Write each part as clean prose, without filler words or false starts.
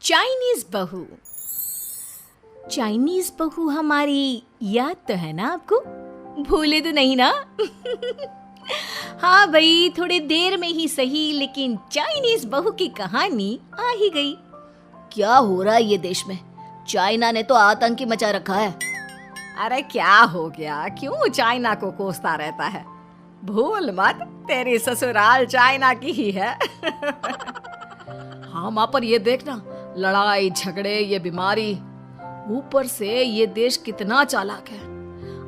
Chinese बहू। Chinese बहू हमारी याद तो है ना आपको? भूले तो नहीं ना? हाँ भाई, थोड़ी देर में ही सही, लेकिन चाइनीज बहू की कहानी आ ही गई। क्या हो रहा है ये देश में? चाइना ने तो आतंक ही मचा रखा है। अरे क्या हो गया? क्यों चाइना को कोसता रहता है? भूल मत, तेरी ससुराल चाइना की ही है। हाँ माँ, पर ये देखना, लड़ाई झगड़े, ये बीमारी, ऊपर से ये देश कितना चालाक है,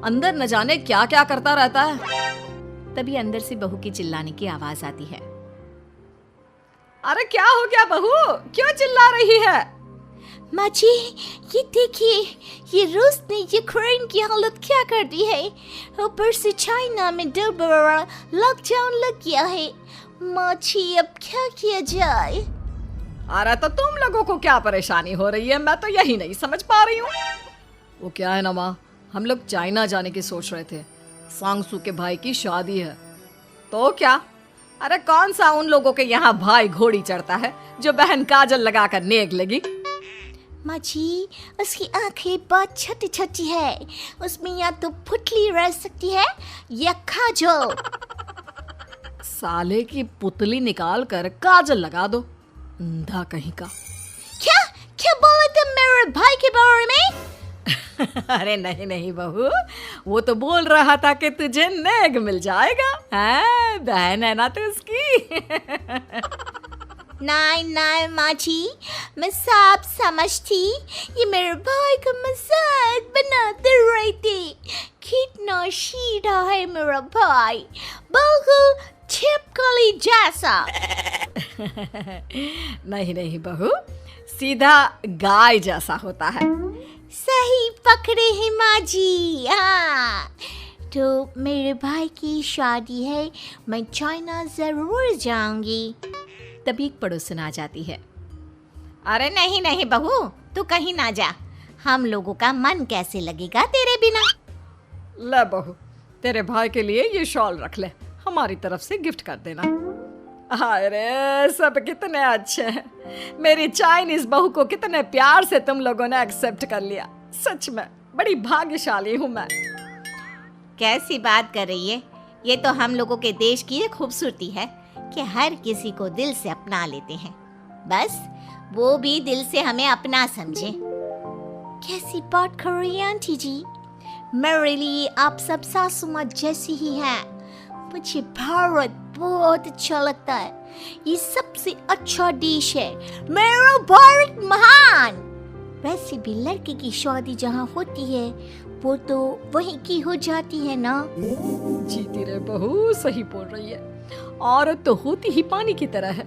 अंदर न जाने क्या क्या करता रहता है। तभी अंदर से बहू की चिल्लाने की आवाज आती है। अरे क्या हो गया बहू, क्यों चिल्ला रही है? माँ जी, ये देखिए, ये रूस ने यूक्रेन की हालत क्या कर दी है। ऊपर से चाइना में 2 बड़ा लॉकडाउन लग गया है। माँ जी, अब क्या किया जाए? अरे तो तुम लोगों को क्या परेशानी हो रही है, मैं तो यही नहीं समझ पा रही हूँ। वो क्या है ना माँ, हम लोग चाइना जाने की सोच रहे थे, सांगसू के भाई की शादी है। तो क्या? अरे कौन सा उन लोगों के यहाँ भाई घोड़ी चढ़ता है जो बहन काजल लगाकर नेक लगी? माँ जी, उसकी आंखें बहुत छोटी छोटी है, उसमें या तो पुतली रह सकती है या काजल। साले की पुतली निकाल कर काजल लगा दो, अंधा कहीं का। क्या क्या बोले तुम मेरे भाई के बारे में? अरे नहीं नहीं बहू, वो तो बोल रहा था कि तुझे नेग मिल जाएगा। हैं, बहन है ना तू उसकी। नहीं नहीं माँ जी, मैं सब समझती, ये मेरे भाई का मजाक बनाते रहते। कितना सीधा है मेरा भाई, बिल्कुल छिपकली जैसा। नहीं नहीं बहू, सीधा गाय जैसा होता है। सही पकड़े हैं माँ जी। हाँ, तो मेरे भाई की शादी है, मैं चाइना जरूर जाऊंगी। तभी एक पड़ोसन आ जाती है। अरे नहीं नहीं बहू, तू कहीं ना जा, हम लोगों का मन कैसे लगेगा तेरे बिना। ले बहू, तेरे भाई के लिए ये शॉल रख ले, हमारी तरफ से गिफ्ट कर देना। अरे सब कितने अच्छे हैं, मेरी चाइनीज बहू को कितने प्यार से तुम लोगों ने एक्सेप्ट कर लिया। सच में बड़ी भाग्यशाली हूँ मैं। कैसी बात कर रही है? ये तो हम लोगों के देश की एक खूबसूरती है कि हर किसी को दिल से अपना लेते हैं, बस वो भी दिल से हमें अपना समझे। कैसी बात कर रही है आंटी जी? मेरे लिए आप सब सासू माँ जैसी ही हैं। मुझे भारत बहुत अच्छा लगता है, ये सबसे अच्छा देश है, मेरा भारत महान। वैसे भी लड़के की शादी जहाँ होती है वो तो वहीं की हो जाती है ना। जीती रे बहू, सही बोल रही है। औरत तो होती ही पानी की तरह है,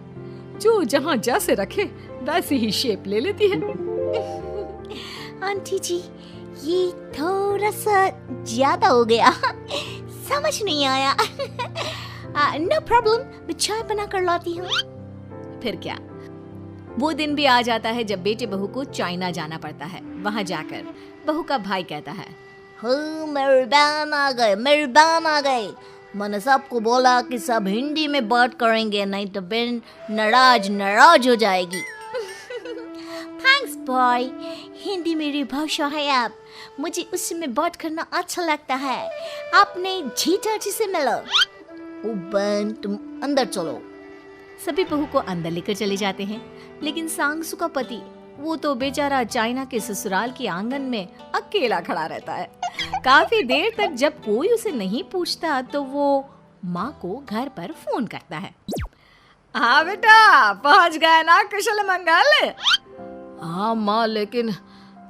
जो जहाँ जैसे रखे वैसी ही शेप ले लेती है। आंटी जी, ये थोड़ा सा ज्यादा हो गया, समझ नहीं आया। नो प्रॉब्लम, मैं चाय बना कर लाती हूँ। फिर क्या, वो दिन भी आ जाता है जब बेटे बहू को चाइना जाना पड़ता है। वहाँ जाकर बहू का भाई कहता है, मेहरबान आ गए, मेहरबान आ गए। मैंने सबको बोला कि सब हिंदी में बात करेंगे, नहीं तो बहन नाराज हो जाएगी। थैंक्स बॉय, हिंदी मेरी भाषा है, आप मुझे उसी में बात करना अच्छा लगता है। आपने जीजा जी से मिलो। ओ बहन, तुम अंदर चलो। सभी बहू को अंदर लेकर चले जाते हैं, लेकिन सांगसू का पति, वो तो बेचारा चाइना के ससुराल के आंगन में अकेला खड़ा रहता है। काफी देर तक जब कोई उसे नहीं पूछता तो वो माँ को घर पर फोन करता है। हाँ बेटा, पहुँच गए ना कुशल मंगल? हाँ माँ, लेकिन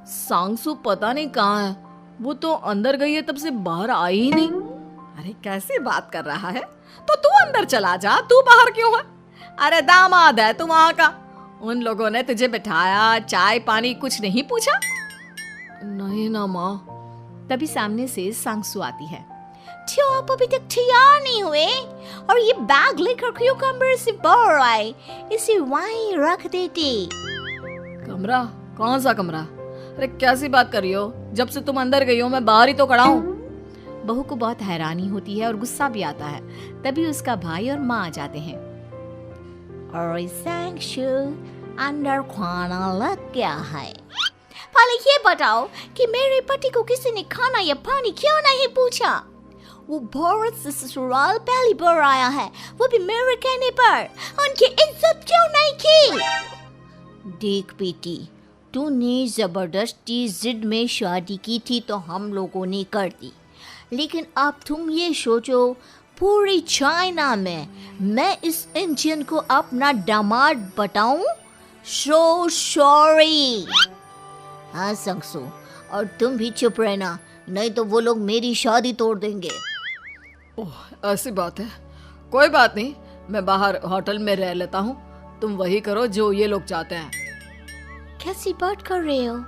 सांगसू पता नहीं कहाँ है, वो तो अंदर गई है तब से बाहर आई ही नहीं। अरे कैसी बात कर रहा है? तो तू अंदर चला जा, तू बाहर क्यों है? अरे दामाद है तू वहाँ का, उन लोगों ने तुझे बिठाया, चाय पानी कुछ नहीं पूछा? नहीं ना माँ। तभी सामने से सांगसू आती है। क्यों आप अभी तक तैयार नहीं हुए? और ये बैग लेकर क्यों कमरे से बाहर आए? इसे वहीं रख देते। कमरा? कौन सा कमरा? अरे कैसी बात कर रही हो? जब से तुम अंदर गई हो मैं बाहर ही तो खड़ा हूँ। बहू को बहुत हैरानी होती है और गुस्सा भी आता है। तभी उसका भाई और माँ आ जाते हैं। और सांगसू, अंदर खाना लग गया है। पहले ये बताओ कि मेरे पति को किसी ने खाना या पानी क्यों नहीं पूछा? वो भारत से ससुराल पहली बार आया है, वो भी मेरे कहने पर। उनकी इज्जत क्यों नहीं की? देख बेटी, तूने जबरदस्ती जिद में शादी की थी तो हम लोगों ने कर दी, लेकिन अब तुम ये सोचो, पूरी चाइना में मैं इस इंडियन को अपना दामाद बताऊं? So sorry. हाँ संगसू, और तुम भी चुप रहना, नहीं तो वो लोग मेरी शादी तोड़ देंगे। ओह, ऐसी बात है। कोई बात नहीं, मैं बाहर होटल में रह लेता हूँ, तुम वही करो जो ये लोग चाहते हैं। कैसी बात कर रहे हो?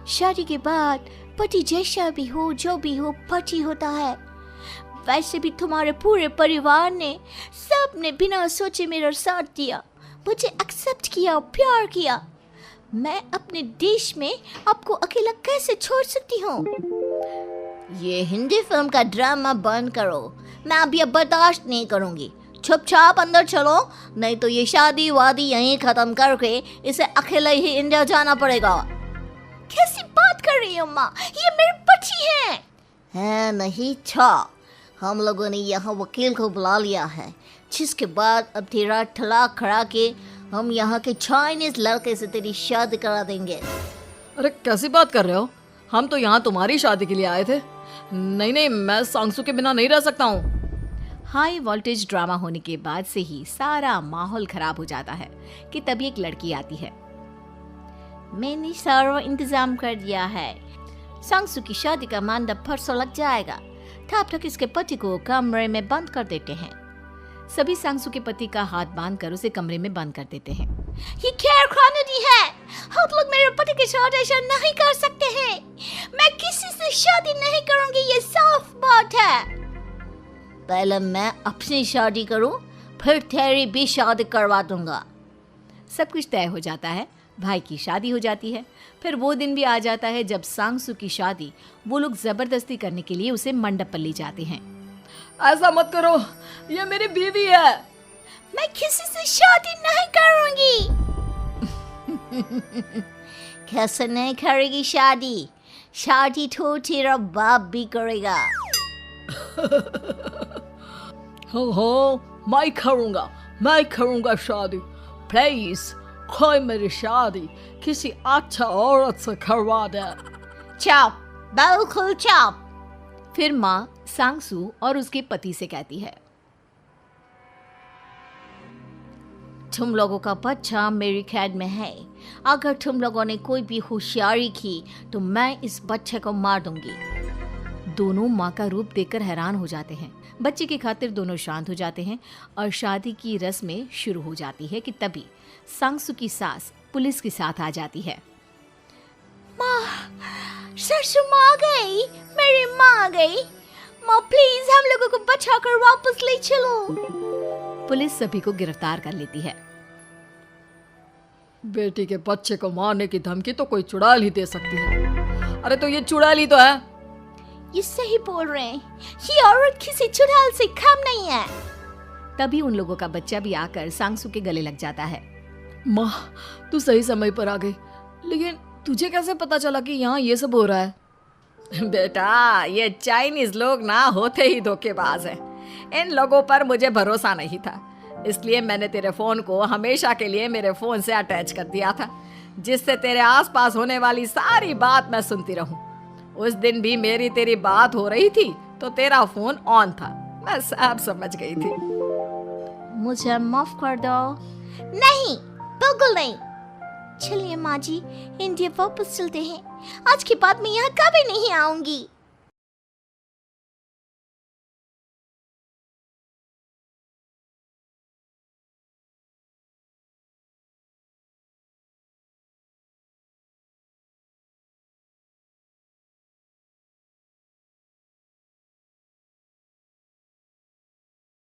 शादी के बाद पति जैसा भी हो, जो भी हो, पति होता है। वैसे भी तुम्हारे पूरे परिवार ने, सबने बिना सोचे मेरा साथ दिया, मुझे एक्सेप्ट किया, प्यार किया। मैं अपने देश में आपको अकेला कैसे छोड़ सकती हूँ? ये हिंदी फिल्म का ड्रामा बंद करो, मैं अभी अब बर्दाश्त नहीं करूँगी। चुपचाप अंदर चलो, नहीं तो ये शादी वादी यहीं खत्म करके इसे अकेले ही इंडिया जाना पड़ेगा। कैसी बात कर रही हो माँ? ये मेरे पति हैं। है नहीं था, हम लोगों ने यहाँ वकील को बुला लिया है, जिसके बाद अब तेरा तलाक करा के हम यहाँ के चाइनीज लड़के से तेरी शादी करा देंगे। अरे कैसी बात कर रहे हो? हम तो यहाँ तुम्हारी शादी के लिए आए थे। नहीं नहीं, मैं सांगसू के बिना नहीं रह सकता हूँ। हाई वोल्टेज ड्रामा होने के बाद से ही सारा माहौल खराब हो जाता है कि तभी एक लड़की आती है। मैंने सारा इंतजाम कर दिया है, सांगसू की शादी का मंडप परसों लग जाएगा, तब तक इसके पति को कमरे में बंद कर देते हैं। सभी सांगसू के पति का हाथ बांधकर उसे कमरे में बंद कर देते हैं। ये क्या कानूनी है? आप लोग मेरे पति के साथ ऐसा नहीं कर सकते हैं। मैं किसी से शादी नहीं करूंगी, ये साफ बात है। पहले मैं अपनी शादी करूं, फिर तेरी भी शादी करवा दूंगा। सब कुछ तय हो जाता है, भाई की शादी हो जाती है। फिर वो दिन भी आ जाता है जब सांगसू की शादी वो लोग जबरदस्ती करने के लिए उसे मंडप पर ले जाते हैं। ऐसा मत करो, ये मेरी बीवी है। मैं किसी से शादी नहीं करूंगी। कैसे नहीं करेगी शादी? शादी तो तेरा बाप भी करेगा। हो, मैं करूंगा शादी। प्लीज कोई मेरी शादी किसी अच्छा औरत से करवा दे। चुप, बिल्कुल चुप। फिर माँ सांगसू और उसके पति से कहती है, तुम लोगों का बच्चा मेरी कैद में है। अगर तुम लोगों ने कोई भी होशियारी की तो मैं इस बच्चे को मार दूंगी। दोनों माँ का रूप देखकर हैरान हो जाते हैं। बच्चे की खातिर दोनों शांत हो जाते हैं और शादी की रस्में शुरू हो जाती है कि तभी सांगसू की सास पुलिस के साथ आ जाती है। माँ, सरसू माँ आ गई, मेरी माँ आ गई। माँ प्लीज हम लोगों को बचाकर वापस ले चलो। पुलिस सभी को गिरफ्तार कर लेती है। बेटी के बच्चे को मारने की धमकी तो कोई चुड़ैल ही दे सकती है। अरे तो ये चुड़ैल ही तो है। ये सही बोल रहे हैं, ये औरत किसी चुड़ैल से कम नहीं है। तभी उन लोगों का बच्चा भी आकर सांगसू के गले लग जाता है। माँ, तू सही समय पर आ गई, लेकिन तुझे कैसे पता चला कि यहाँ ये सब हो रहा है? बेटा, ये चाइनीज लोग ना होते ही धोखेबाज हैं। इन लोगों पर मुझे भरोसा नहीं था, इसलिए मैंने तेरे फोन को हमेशा के लिए मेरे फोन से अटैच कर दिया था, जिससे तेरे आसपास होने वाली सारी बात मैं सुनती रहूं। उस दिन भी मेरी तेरी बात हो रही थी तो तेरा फोन ऑन था, मैं सब समझ गई थी। मुझे माफ कर दो। नहीं, बिल्कुल नहीं। चलिए माँ जी, इंडिया वापस चलते हैं। आज के बाद मैं यहाँ कभी नहीं आऊंगी।